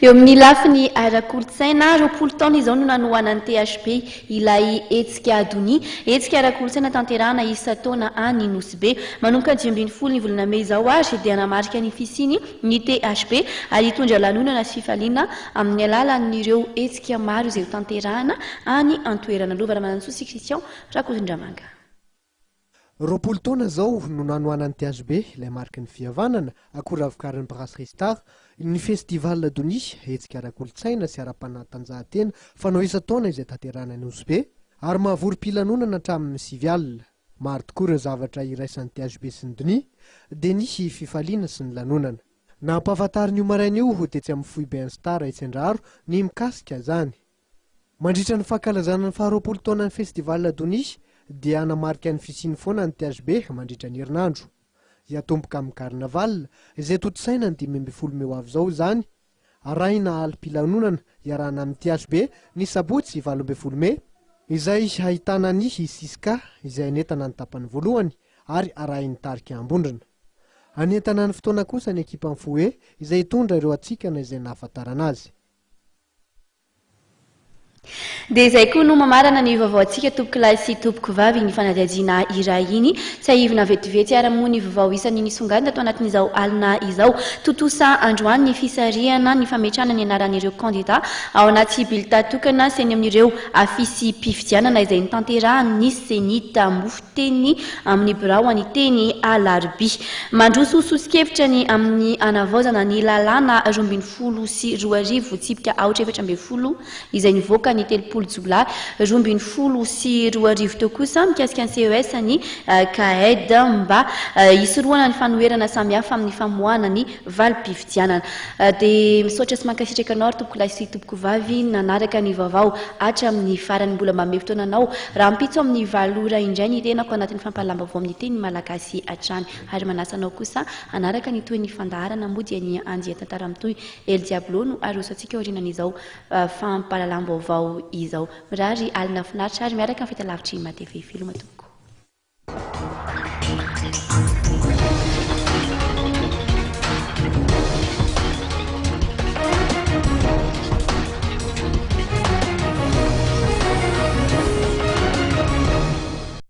Eo amin'ny lafiny ara-kolo-tsaina, roapolo taona izao no nanohanan'ny THP ilay hetsika Donia, hetsika ara-kolo-tsaina tanterahina isan-taona any Nosy Be. Manomboka 2020 ny volana Mey izao ary dia namarika ny fisiny ny THP ary hitondra lanonana sy fifaliana amin'ny alalan'ireo hetsika maro izay tanterahina any an-toerana. Lova Ramanantsoa sy Christian Rakozindramanga. Roapolo taona zao no nanohanan'ny THP ilay mariky ny fihavanana akora avokarin'ny brasserie Star ny festival Donia hetsika ara-kolo-tsaina sy ara-panatanjahantena fanao isan-taona izay tanterahina ny Nosy Be ary mahavorim-pilanonana hatramin'ny 9 alina. Maro tokoa ireo zavatra iraisan'ny THP sy ny Donia dia nisy fifaliana sy ny lanonana. Nampahafantarin'io maraina io dia tsy amin'ny foibe ny Star Itsendraro ny mikasika zany. Mandritra ny fankalazana ny faharoapolo taona ny festival Donia dia namarika ny fisiany foana ny THP mandritra ny herinandro. Iatomboka amin'ny karnaval izay toto-saina ny 2010 meo avy zao zany. Arahina alim-pilanonana iarahana amin'ny THP ny sabotsy 12 Mey izay ahitana ny hetsika izay anentana ny tapany voalohany ary arahiny tarika ambondrina. Anentana ny fotoana kosa ny ekipa ny foe izay hitondra ireo atsikana izay nahafantarana azy. Dia izay koa no mamarana ny vaovao antsika tompoko lahy sy tompoko vavy ny fanadihadiana iray iny tsy ahivina vetivety ara-moa ny vaovao isan'ny nisongadina tao anatin'izao alina izao. Totosa androany ny fisarihana ny fametrahana ny anaran'ireo kandida ao anaty bilita tokana sy ny amin'ireo afisy mpifidianana izay nitanterahany ny senita mofoteny amin'ny birao ny teny Avaratry. Mandroso sosikevitra ny amin'ny anavaozana ny lalàna 12 sy 2 tsipika 440 izay nivoaka ny telopolo jolay 12 sy 2 teo kosa mikasika ny CES ny CAED mba hisorohana ny fanoherana samihafa amin'ny famoahana ny valim-pifidianana. Dia misaotra sy mankasitraka anao tompoko lahy sy tompoko vavy nanaraka ny vaovao hatramin'ny farany mbola mba fotoananao raha mpitso amin'ny 7 ora indray ny tenako anatin'ny fampahalamba-vo amin'ny teny malagasy hatrany ary manasanao kosa anaraka ny toy ny fandaharana mody ny andia tantara mitoy El Diablo no arosantsika orinan'izao fampahalalam-baovao izao. Mirary alina finaritra ary miaraka amin'ny fahitalavitry matevy filma tompoko.